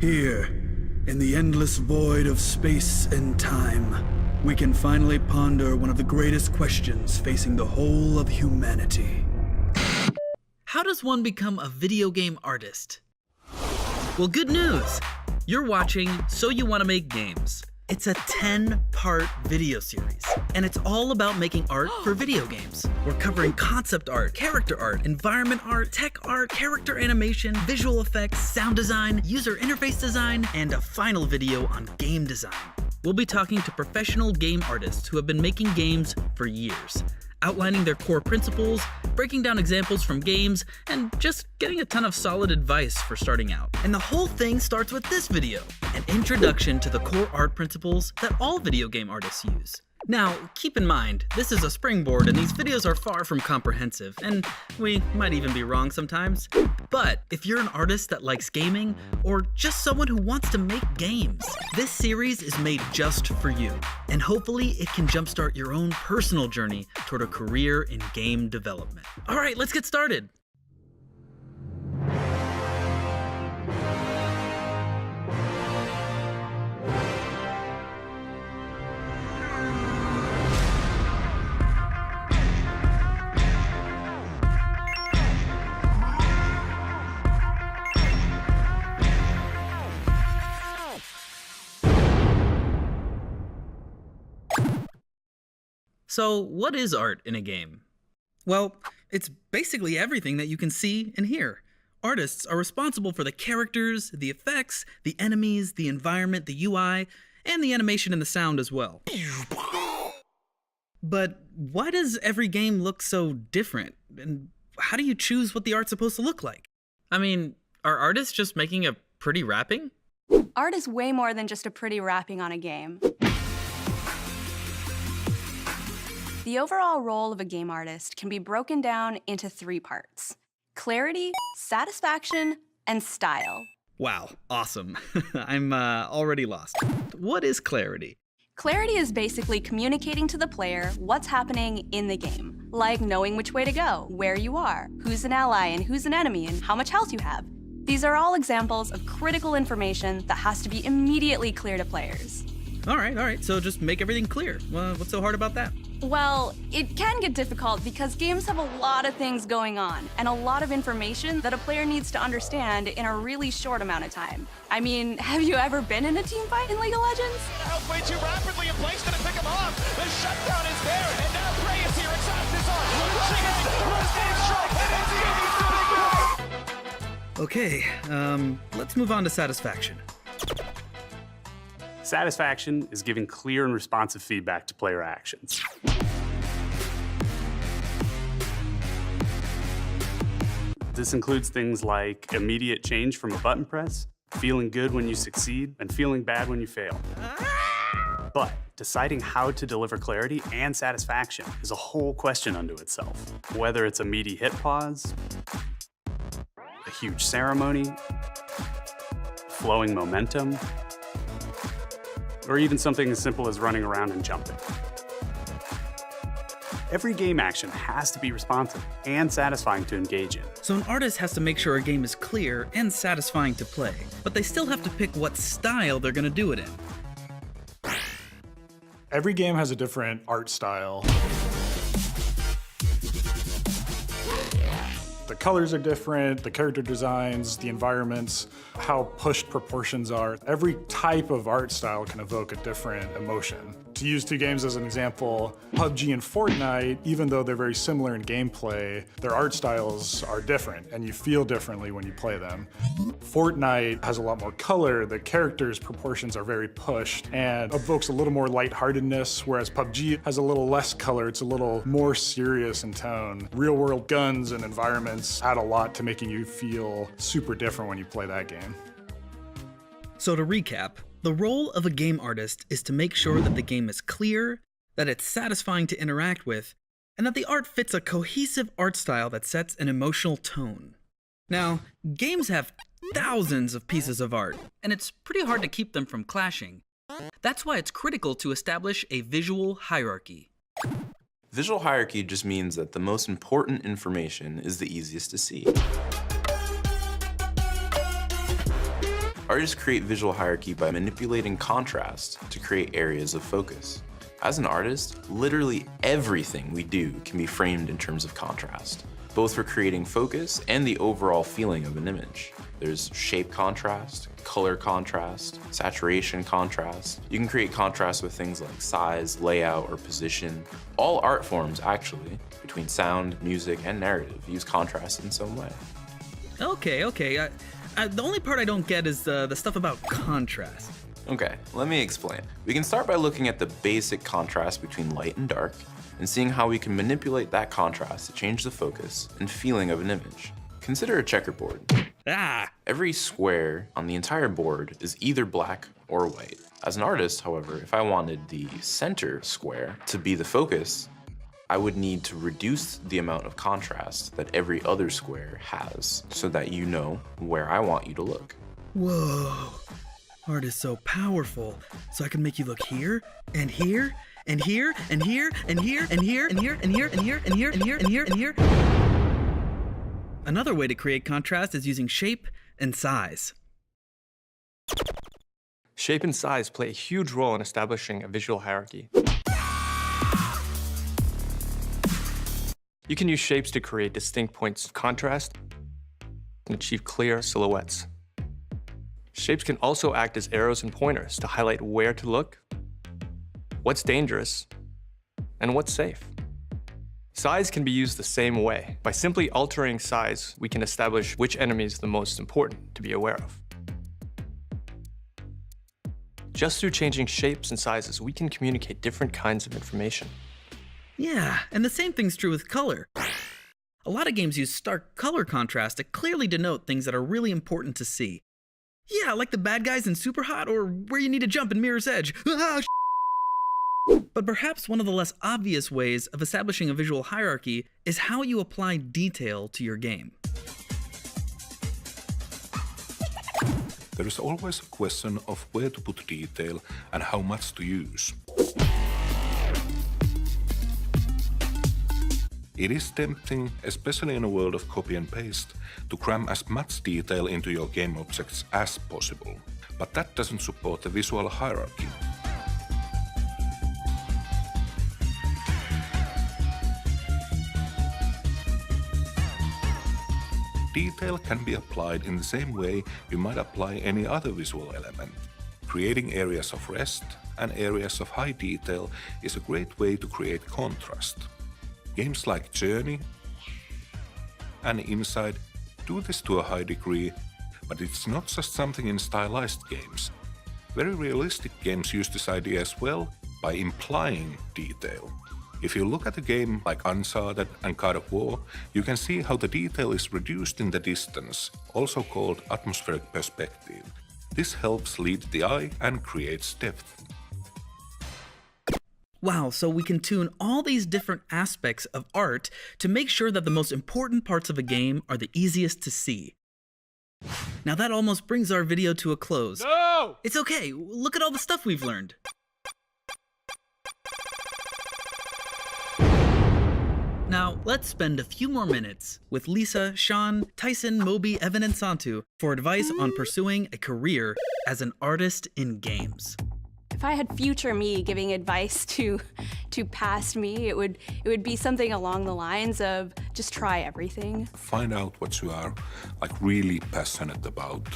Here, in the endless void of space and time, we can finally ponder one of the greatest questions facing the whole of humanity. How does one become a video game artist? Well, good news! You're watching So You Want to Make Games. It's a 10-part video series, and it's all about making art for video games. We're covering concept art, character art, environment art, tech art, character animation, visual effects, sound design, user interface design, and a final video on game design. We'll be talking to professional game artists who have been making games for years, outlining their core principles, breaking down examples from games, and just getting a ton of solid advice for starting out. And the whole thing starts with this video, an introduction to the core art principles that all video game artists use. Now, keep in mind, this is a springboard and these videos are far from comprehensive, and we might even be wrong sometimes. But if you're an artist that likes gaming, or just someone who wants to make games, this series is made just for you. And hopefully it can jumpstart your own personal journey toward a career in game development. All right, let's get started. So, what is art in a game? Well, it's basically everything that you can see and hear. Artists are responsible for the characters, the effects, the enemies, the environment, the UI, and the animation and the sound as well. But why does every game look so different? And how do you choose what the art's supposed to look like? I mean, are artists just making a pretty wrapping? Art is way more than just a pretty wrapping on a game. The overall role of a game artist can be broken down into 3 parts: clarity, satisfaction, and style. Wow, awesome. I'm already lost. What is clarity? Clarity is basically communicating to the player what's happening in the game, like knowing which way to go, where you are, who's an ally and who's an enemy, and how much health you have. These are all examples of critical information that has to be immediately clear to players. All right, so just make everything clear. Well, what's so hard about that? Well, it can get difficult because games have a lot of things going on and a lot of information that a player needs to understand in a really short amount of time. I mean, have you ever been in a team fight in League of Legends? Out way too rapidly and Blake's gonna pick him off. The shutdown is there, and now Prey is here. Exhaust is on. Okay, let's move on to satisfaction. Satisfaction is giving clear and responsive feedback to player actions. This includes things like immediate change from a button press, feeling good when you succeed, and feeling bad when you fail. But deciding how to deliver clarity and satisfaction is a whole question unto itself. Whether it's a meaty hit pause, a huge ceremony, flowing momentum, or even something as simple as running around and jumping. Every game action has to be responsive and satisfying to engage in. So an artist has to make sure a game is clear and satisfying to play, but they still have to pick what style they're gonna do it in. Every game has a different art style. The colors are different, the character designs, the environments, how pushed proportions are. Every type of art style can evoke a different emotion. To use 2 games as an example, PUBG and Fortnite, even though they're very similar in gameplay, their art styles are different, and you feel differently when you play them. Fortnite has a lot more color, the characters' proportions are very pushed, and evokes a little more lightheartedness, whereas PUBG has a little less color, it's a little more serious in tone. Real-world guns and environments add a lot to making you feel super different when you play that game. So to recap, the role of a game artist is to make sure that the game is clear, that it's satisfying to interact with, and that the art fits a cohesive art style that sets an emotional tone. Now, games have thousands of pieces of art, and it's pretty hard to keep them from clashing. That's why it's critical to establish a visual hierarchy. Visual hierarchy just means that the most important information is the easiest to see. Artists create visual hierarchy by manipulating contrast to create areas of focus. As an artist, literally everything we do can be framed in terms of contrast, both for creating focus and the overall feeling of an image. There's shape contrast, color contrast, saturation contrast. You can create contrast with things like size, layout, or position. All art forms, actually, between sound, music, and narrative, use contrast in some way. Okay. The only part I don't get is the stuff about contrast. Okay, let me explain. We can start by looking at the basic contrast between light and dark and seeing how we can manipulate that contrast to change the focus and feeling of an image. Consider a checkerboard. Every square on the entire board is either black or white. As an artist, however, if I wanted the center square to be the focus, I would need to reduce the amount of contrast that every other square has so that you know where I want you to look. Whoa. Art is so powerful. So I can make you look here, and here, and here, and here, and here, and here, and here, and here, and here, and here, and here, and here, and here. Another way to create contrast is using shape and size. Shape and size play a huge role in establishing a visual hierarchy. You can use shapes to create distinct points of contrast and achieve clear silhouettes. Shapes can also act as arrows and pointers to highlight where to look, what's dangerous, and what's safe. Size can be used the same way. By simply altering size, we can establish which enemy is the most important to be aware of. Just through changing shapes and sizes, we can communicate different kinds of information. Yeah, and the same thing's true with color. A lot of games use stark color contrast to clearly denote things that are really important to see. Yeah, like the bad guys in Superhot, or where you need to jump in Mirror's Edge. But perhaps one of the less obvious ways of establishing a visual hierarchy is how you apply detail to your game. There is always a question of where to put detail and how much to use. It is tempting, especially in a world of copy and paste, to cram as much detail into your game objects as possible. But that doesn't support the visual hierarchy. Detail can be applied in the same way you might apply any other visual element. Creating areas of rest and areas of high detail is a great way to create contrast. Games like Journey and Inside do this to a high degree, but it's not just something in stylized games. Very realistic games use this idea as well by implying detail. If you look at a game like Uncharted and God of War, you can see how the detail is reduced in the distance, also called atmospheric perspective. This helps lead the eye and creates depth. Wow, so we can tune all these different aspects of art to make sure that the most important parts of a game are the easiest to see. Now that almost brings our video to a close. No! It's okay, look at all the stuff we've learned. Now, let's spend a few more minutes with Lisa, Sean, Tyson, Moby, Evan, and Santu for advice on pursuing a career as an artist in games. If I had future me giving advice to past me, it would be something along the lines of just try everything. Find out what you are really passionate about.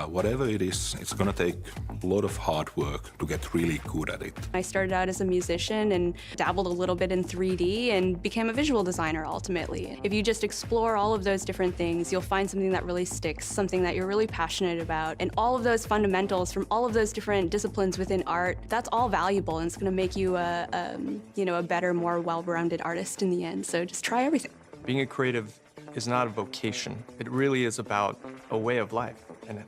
Whatever it is, it's gonna take a lot of hard work to get really good at it. I started out as a musician and dabbled a little bit in 3D and became a visual designer ultimately. If you just explore all of those different things, you'll find something that really sticks, something that you're really passionate about. And all of those fundamentals from all of those different disciplines within art, that's all valuable, and it's gonna make you a better, more well-rounded artist in the end. So just try everything. Being a creative is not a vocation. It really is about a way of life and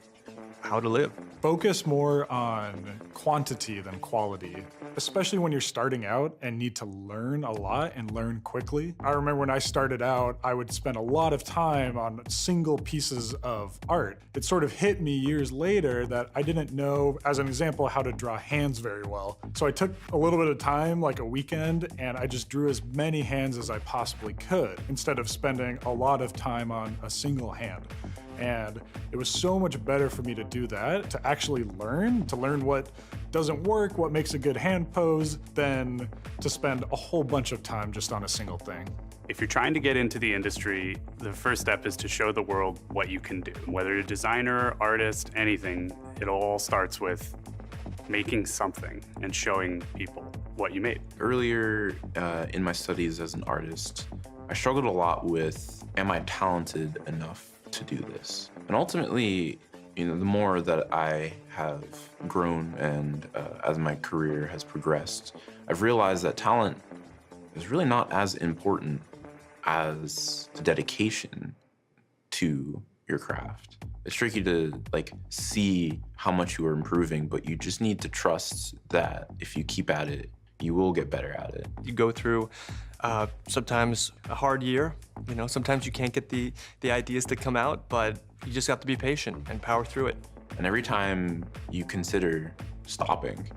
how to live. Focus more on quantity than quality, especially when you're starting out and need to learn a lot and learn quickly. I remember when I started out, I would spend a lot of time on single pieces of art. It sort of hit me years later that I didn't know, as an example, how to draw hands very well. So I took a little bit of time, like a weekend, and I just drew as many hands as I possibly could, instead of spending a lot of time on a single hand. And it was so much better for me to do that, to actually learn, what doesn't work, what makes a good hand pose, than to spend a whole bunch of time just on a single thing. If you're trying to get into the industry, the first step is to show the world what you can do. Whether you're a designer, artist, anything, it all starts with making something and showing people what you made. Earlier in my studies as an artist, I struggled a lot with, am I talented enough to do this? And ultimately, the more that I have grown and as my career has progressed, I've realized that talent is really not as important as the dedication to your craft. It's tricky to see how much you are improving, but you just need to trust that if you keep at it, you will get better at it. You go through sometimes a hard year. Sometimes you can't get the ideas to come out, but you just have to be patient and power through it. And every time you consider stopping,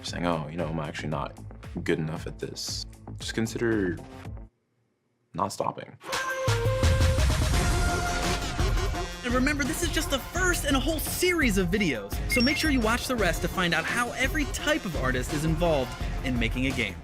saying, oh, I'm actually not good enough at this, just consider not stopping. And remember, this is just the first in a whole series of videos, so make sure you watch the rest to find out how every type of artist is involved in making a game.